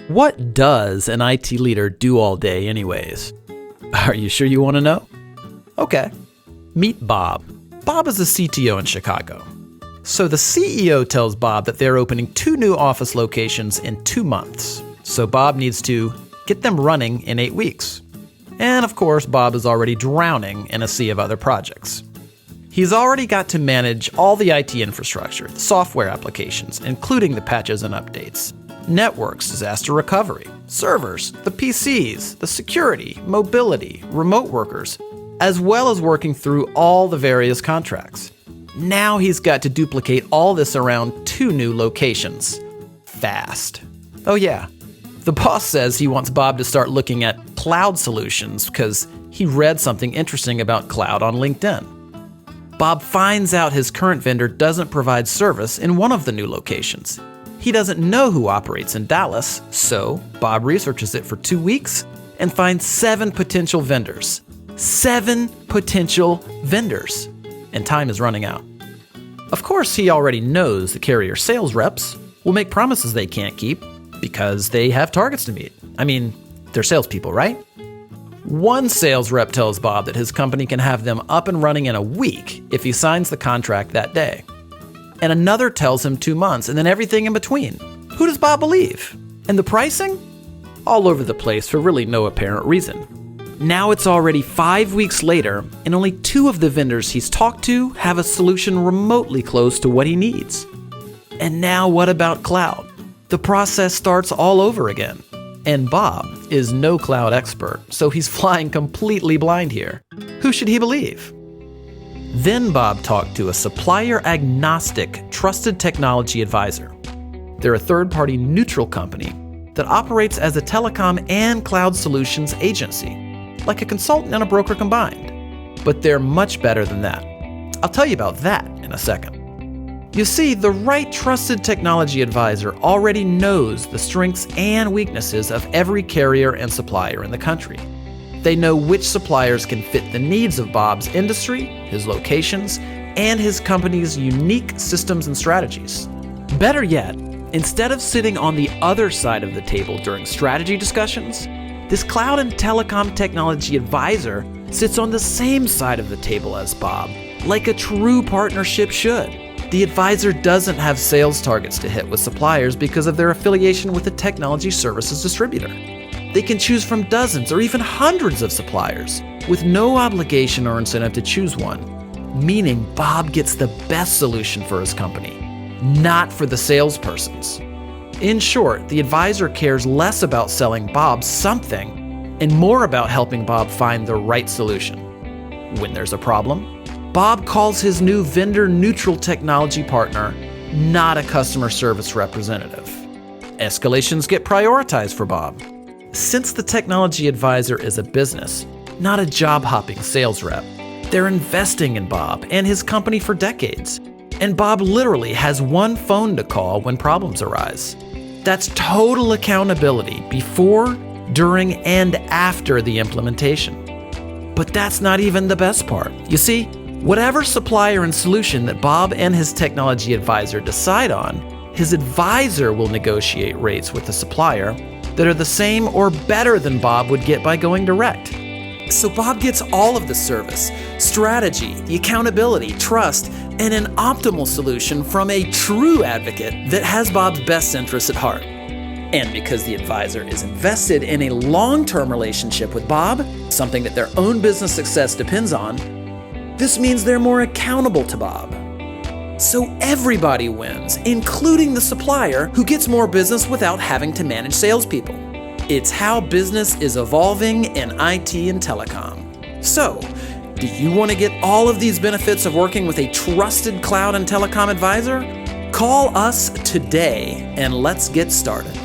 What does an IT leader do all day anyways? Are you sure you want to know? Okay. Meet Bob. Bob is the CTO in Chicago. So the CEO tells Bob that they're opening 2 new office locations in 2 months. So Bob needs to get them running in 8 weeks. And of course, Bob is already drowning in a sea of other projects. He's already got to manage all the IT infrastructure, the software applications, including the patches and updates, networks, disaster recovery, servers, the PCs, the security, mobility, remote workers, as well as working through all the various contracts. Now he's got to duplicate all this around 2 new locations. Fast. Oh yeah, the boss says he wants Bob to start looking at cloud solutions because he read something interesting about cloud on LinkedIn. Bob finds out his current vendor doesn't provide service in one of the new locations. He doesn't know who operates in Dallas, so Bob researches it for 2 weeks and finds 7 potential vendors. 7 potential vendors. And time is running out. Of course, he already knows the carrier sales reps will make promises they can't keep because they have targets to meet. I mean, they're salespeople, right? One sales rep tells Bob that his company can have them up and running in a week if he signs the contract that day. And another tells him 2 months, and then everything in between. Who does Bob believe? And the pricing? All over the place for really no apparent reason. Now it's already 5 weeks later, and only 2 of the vendors he's talked to have a solution remotely close to what he needs. And now what about cloud? The process starts all over again. And Bob is no cloud expert, so he's flying completely blind here. Who should he believe? Then Bob talked to a supplier-agnostic, trusted technology advisor. They're a third-party neutral company that operates as a telecom and cloud solutions agency, like a consultant and a broker combined. But they're much better than that. I'll tell you about that in a second. You see, the right trusted technology advisor already knows the strengths and weaknesses of every carrier and supplier in the country. They know which suppliers can fit the needs of Bob's industry, his locations, and his company's unique systems and strategies. Better yet, instead of sitting on the other side of the table during strategy discussions, this cloud and telecom technology advisor sits on the same side of the table as Bob, like a true partnership should. The advisor doesn't have sales targets to hit with suppliers because of their affiliation with a technology services distributor. They can choose from dozens or even hundreds of suppliers with no obligation or incentive to choose one, meaning Bob gets the best solution for his company, not for the salespersons. In short, the advisor cares less about selling Bob something and more about helping Bob find the right solution. When there's a problem, Bob calls his new vendor-neutral technology partner, not a customer service representative. Escalations get prioritized for Bob. Since the technology advisor is a business, not a job-hopping sales rep, they're investing in Bob and his company for decades. And Bob literally has one phone to call when problems arise. That's total accountability before, during, and after the implementation. But that's not even the best part. You see, whatever supplier and solution that Bob and his technology advisor decide on, his advisor will negotiate rates with the supplier that are the same or better than Bob would get by going direct. So Bob gets all of the service, strategy, the accountability, trust, and an optimal solution from a true advocate that has Bob's best interests at heart. And because the advisor is invested in a long-term relationship with Bob, something that their own business success depends on, this means they're more accountable to Bob. So everybody wins, including the supplier who gets more business without having to manage salespeople. It's how business is evolving in IT and telecom. So, do you want to get all of these benefits of working with a trusted cloud and telecom advisor? Call us today and let's get started.